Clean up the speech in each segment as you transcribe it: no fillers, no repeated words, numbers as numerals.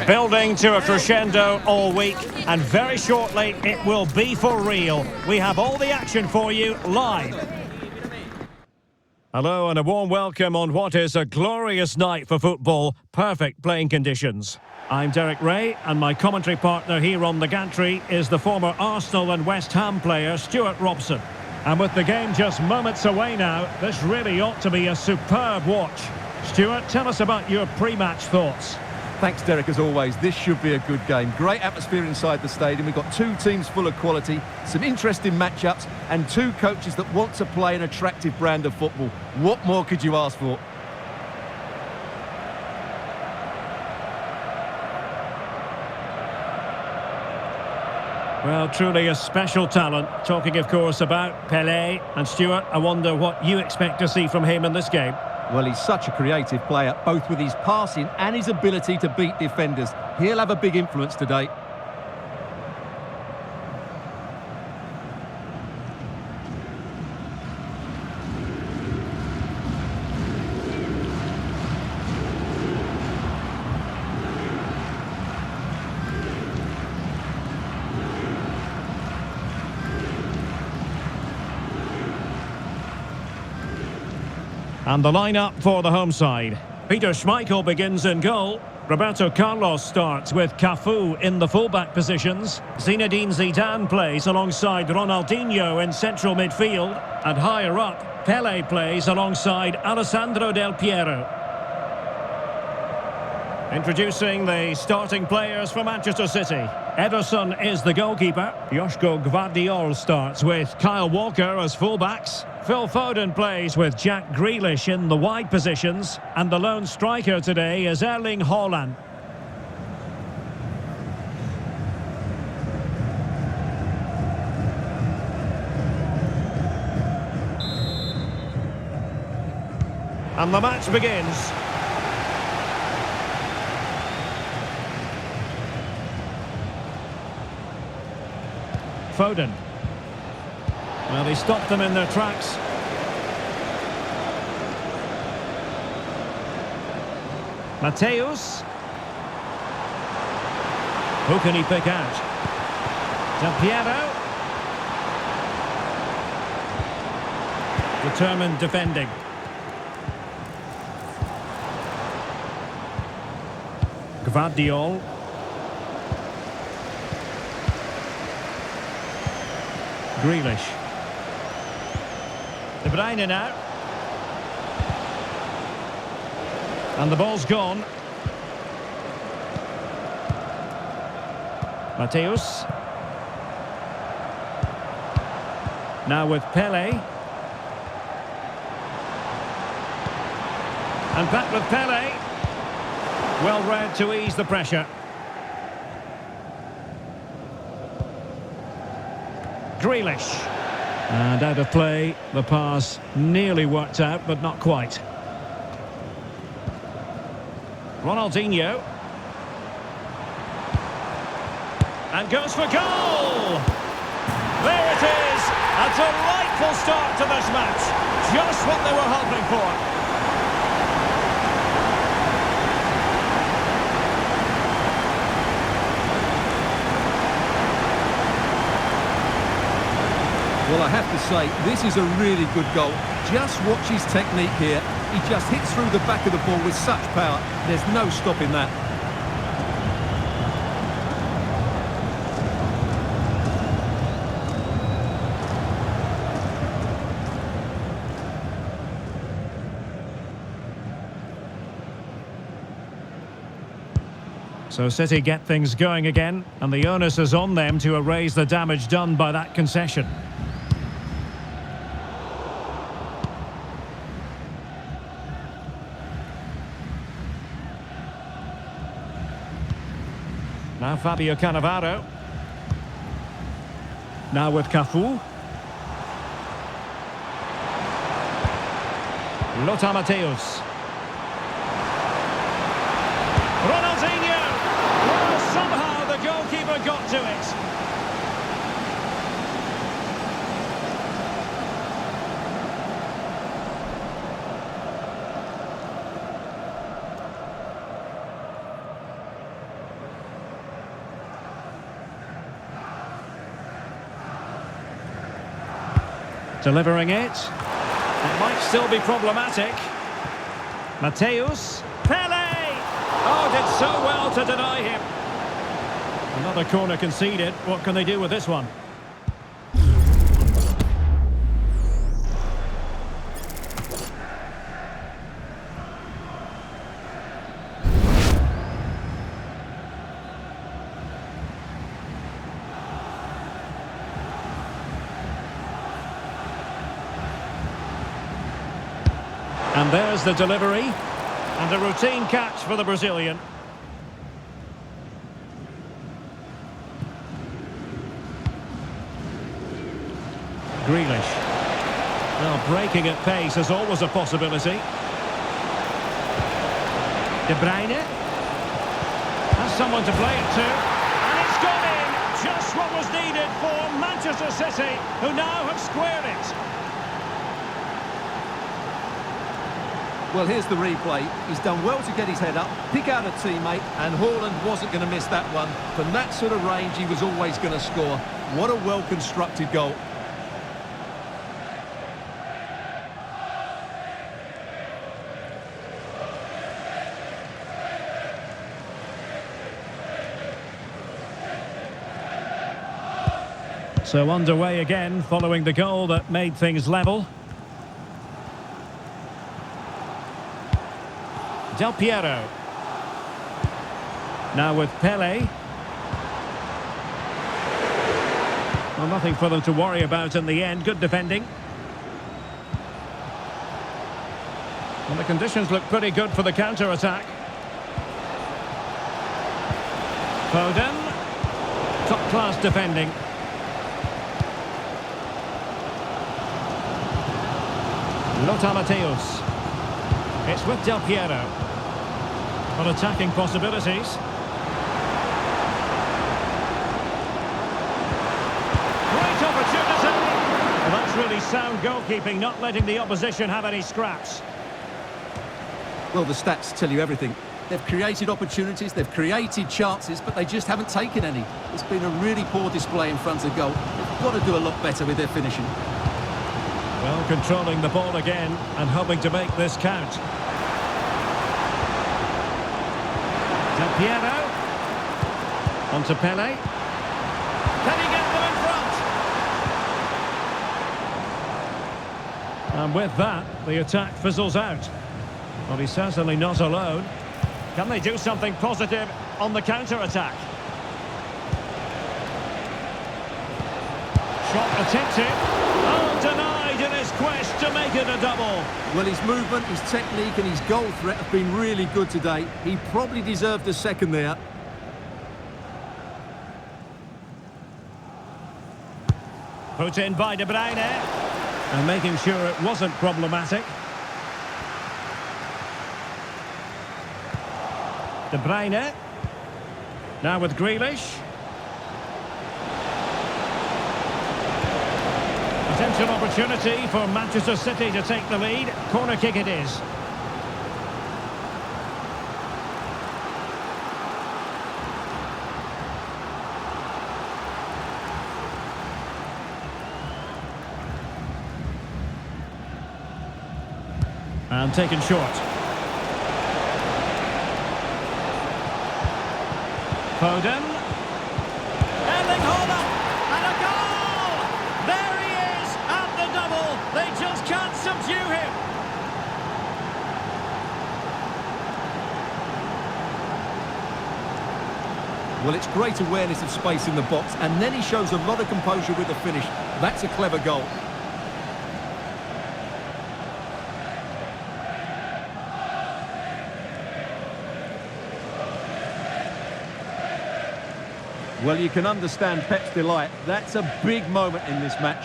Building to a crescendo all week, and very shortly it will be for real. We have all the action for you live. Hello and a warm welcome on what is a glorious night for football. Perfect playing conditions. I'm Derek Ray, and my commentary partner here on the gantry is the former Arsenal and West Ham player Stuart Robson. And with the game just moments away now, this really ought to be a superb watch. Stuart, tell us about your pre-match thoughts. Thanks, Derek, as always. This should be a good game. Great atmosphere inside the stadium. We've got two teams full of quality, some interesting matchups, and two coaches that want to play an attractive brand of football. What more could you ask for? Well, truly a special talent. Talking, of course, about Pelé. And Stuart, I wonder what you expect to see from him in this game. Well, he's such a creative player, both with his passing and his ability to beat defenders. He'll have a big influence today. And the lineup for the home side. Peter Schmeichel begins in goal. Roberto Carlos starts with Cafu in the fullback positions. Zinedine Zidane plays alongside Ronaldinho in central midfield. And higher up, Pelé plays alongside Alessandro Del Piero. Introducing the starting players for Manchester City. Ederson is the goalkeeper. Joško Gvardiol starts with Kyle Walker as fullbacks. Phil Foden plays with Jack Grealish in the wide positions. And the lone striker today is Erling Haaland. And the match begins. Foden. Well, he stopped them in their tracks. Mateus. Who can he pick out? Del Piero. Determined defending. Gvardiol. Grealish. De Bruyne now. And the ball's gone. Mateus. Now with Pelé. And back with Pelé. Well read to ease the pressure. Grealish. And out of play, the pass nearly worked out, but not quite. Ronaldinho. And goes for goal! There it is! A delightful start to this match. Just what they were hoping for. Well, I have to say, this is a really good goal. Just watch his technique here. He just hits through the back of the ball with such power. There's no stopping that. So City get things going again, and the onus is on them to erase the damage done by that concession. Now Fabio Cannavaro. Now with Cafu. Lothar Matthäus. Ronaldinho! Well, somehow the goalkeeper got to it. Delivering it. It might still be problematic. Mateus. Pele! Oh, did so well to deny him. Another corner conceded. What can they do with this one? And there's the delivery. And a routine catch for the Brazilian. Grealish. Well, breaking at pace is always a possibility. De Bruyne. Has someone to play it to. And it's gone in! Just what was needed for Manchester City, who now have squared it. Well, here's the replay. He's done well to get his head up, pick out a teammate, and Haaland wasn't going to miss that one. From that sort of range, he was always going to score. What a well-constructed goal. So underway again, following the goal that made things level. Del Piero. Now with Pele. Well, nothing for them to worry about in the end. Good defending. And the conditions look pretty good for the counter-attack. Foden. Top-class defending. Lothar Matthäus. It's with Del Piero. On attacking possibilities. Great opportunity! Well, that's really sound goalkeeping, not letting the opposition have any scraps. Well, the stats tell you everything. They've created opportunities, they've created chances, but they just haven't taken any. It's been a really poor display in front of goal. They've got to do a lot better with their finishing. Well, controlling the ball again and hoping to make this count. Del Piero. On to Pele. Can he get them in front? And with that, the attack fizzles out. Well, he's certainly not alone. Can they do something positive on the counter-attack? Shot attempted. Oh, denied in his quest to make it a double. Well, his movement, his technique and his goal threat have been really good today. He probably deserved a second there. Put in by De Bruyne. And making sure it wasn't problematic. De Bruyne. Now with Grealish. Potential opportunity for Manchester City to take the lead. Corner kick it is. And taken short. Foden. Erling Haaland. And a goal! There he is at the double. They just can't subdue him. Well, it's great awareness of space in the box, and then he shows a lot of composure with the finish. That's a clever goal. Well, you can understand Pep's delight. That's a big moment in this match.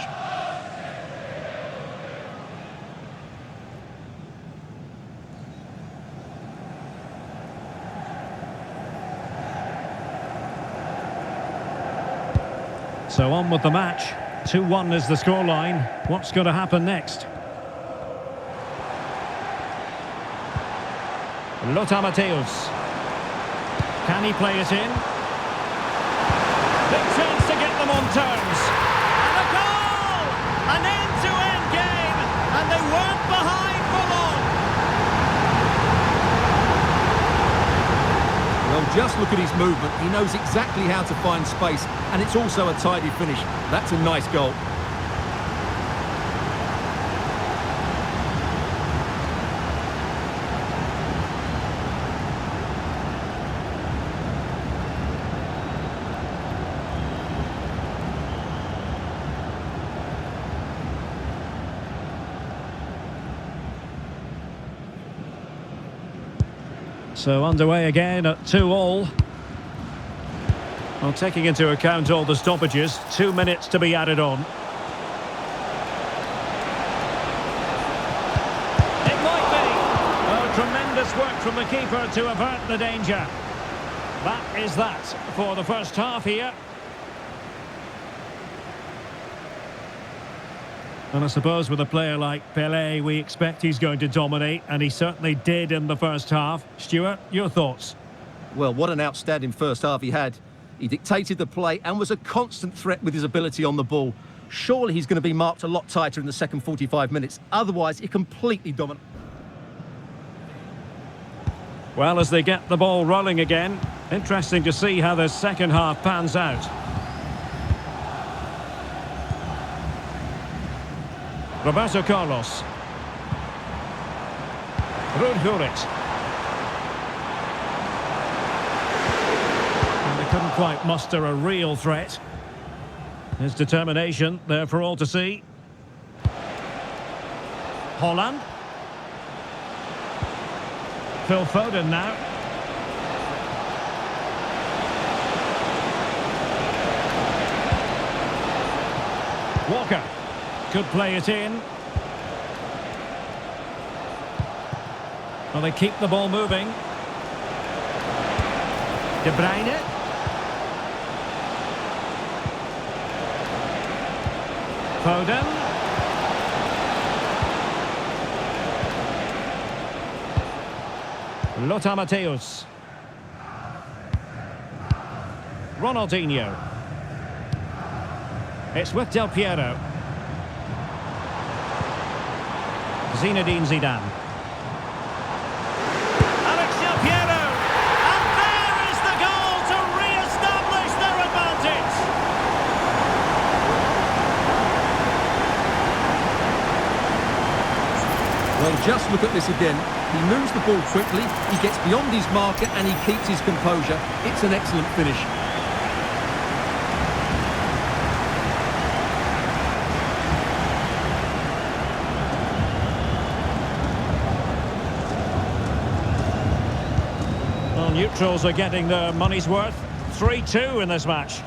So on with the match. 2-1 is the scoreline. What's going to happen next? Lothar Matthäus. Can he play it in? Big chance to get them on terms. And a goal! An end-to-end Just look at his movement. He knows exactly how to find space, and it's also a tidy finish. That's a nice goal. So underway again at 2-2. Well, taking into account all the stoppages, 2 minutes to be added on. It might be. Oh, tremendous work from the keeper to avert the danger. That is that for the first half here. And I suppose with a player like Pelé, we expect he's going to dominate, and he certainly did in the first half. Stuart, your thoughts? Well, what an outstanding first half he had. He dictated the play and was a constant threat with his ability on the ball. Surely he's going to be marked a lot tighter in the second 45 minutes. Otherwise, he completely dominates. Well, as they get the ball rolling again, interesting to see how the second half pans out. Roberto Carlos. Ruud Gullit. And they couldn't quite muster a real threat. His determination there for all to see. Holland. Phil Foden now. Walker. Could play it in. Well, they keep the ball moving. De Bruyne. Foden. Lothar Matthäus. Ronaldinho. It's with Del Piero. Zinedine Zidane. Alex Del Piero! And there is the goal to re-establish their advantage! Well, just look at this again. He moves the ball quickly, he gets beyond his marker and he keeps his composure. It's an excellent finish. Neutrals are getting their money's worth. 3-2 in this match.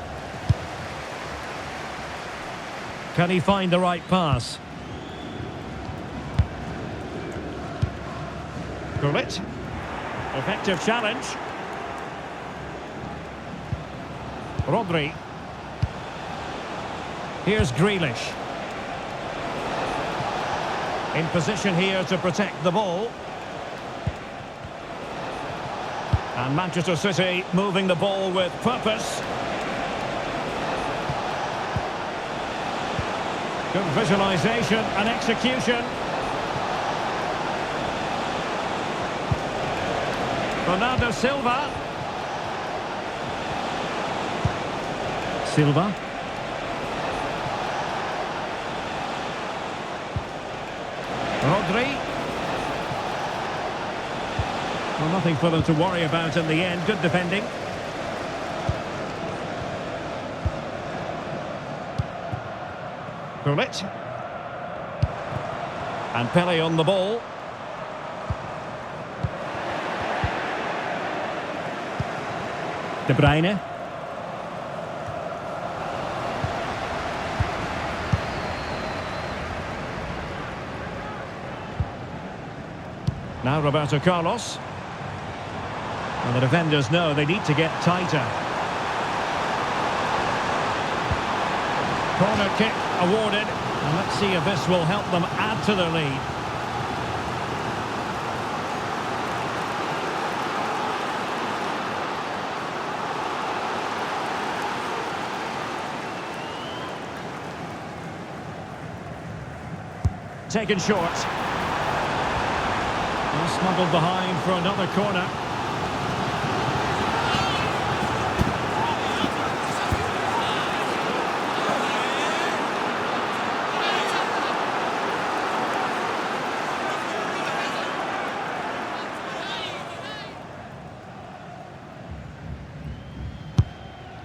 Can he find the right pass? Gullit. Effective challenge. Rodri. Here's Grealish. In position here to protect the ball. And Manchester City moving the ball with purpose. Good visualisation and execution. Bernardo Silva. Silva. Rodri. Well, nothing for them to worry about in the end. Good defending. Gullit. And Pelé on the ball. De Bruyne. Now Roberto Carlos. And the defenders know they need to get tighter. Corner kick awarded. And let's see if this will help them add to their lead. Taken short. And smuggled behind for another corner.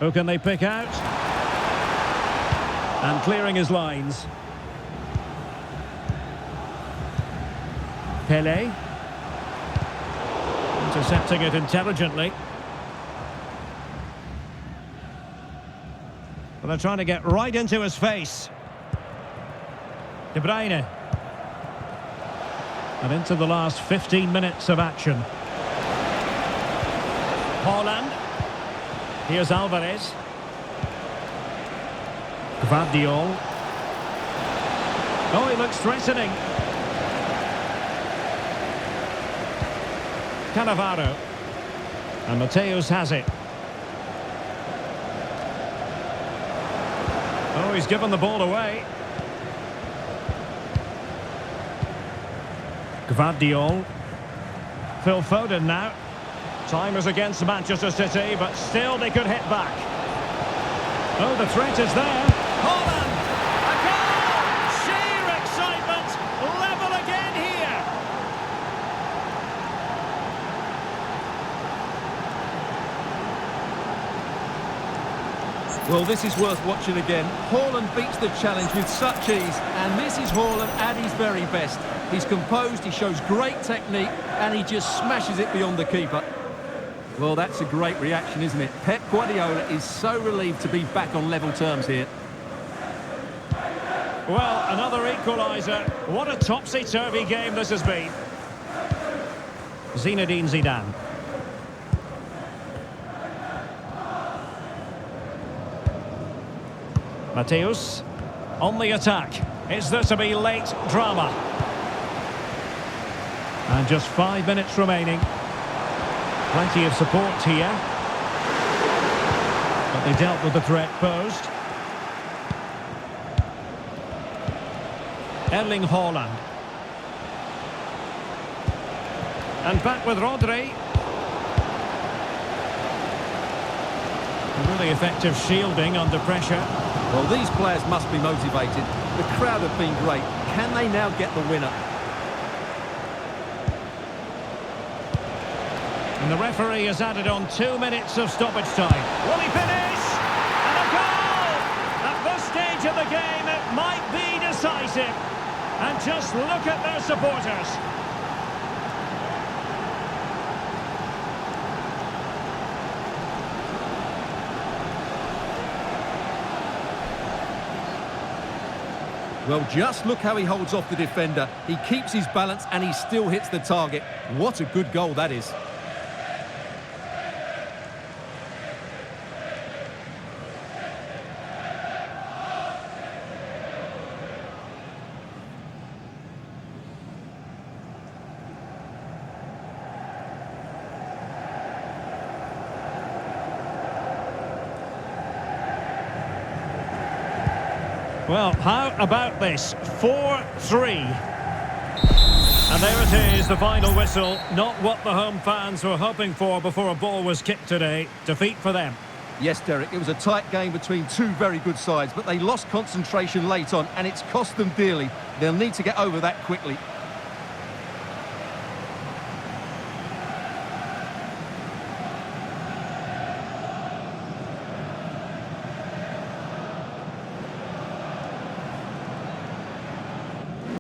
Who can they pick out? And clearing his lines. Pele. Intercepting it intelligently. Well, they're trying to get right into his face. De Bruyne. And into the last 15 minutes of action. Haaland. Here's Alvarez. Gvardiol. Oh, he looks threatening. Cannavaro. And Mateus has it. Oh, he's given the ball away. Gvardiol. Phil Foden now. Time is against Manchester City, but still they could hit back. Oh, the threat is there. Haaland! A goal! Sheer excitement! Level again here! Well, this is worth watching again. Haaland beats the challenge with such ease, and this is Haaland at his very best. He's composed, he shows great technique, and he just smashes it beyond the keeper. Well, that's a great reaction, isn't it? Pep Guardiola is so relieved to be back on level terms here. Well, another equaliser. What a topsy-turvy game this has been. Zinedine Zidane. Mateus on the attack. Is there to be late drama? And just 5 minutes remaining. Plenty of support here. But they dealt with the threat posed. Erling Haaland. And back with Rodri. Really effective shielding under pressure. Well, these players must be motivated. The crowd have been great. Can they now get the winner? And the referee has added on 2 minutes of stoppage time. Will he finish? And a goal! At this stage of the game, it might be decisive. And just look at their supporters. Well, just look how he holds off the defender. He keeps his balance and he still hits the target. What a good goal that is. Well, how about this? 4-3. And there it is, the final whistle. Not what the home fans were hoping for before a ball was kicked today. Defeat for them. Yes, Derek, it was a tight game between two very good sides, but they lost concentration late on, and it's cost them dearly. They'll need to get over that quickly.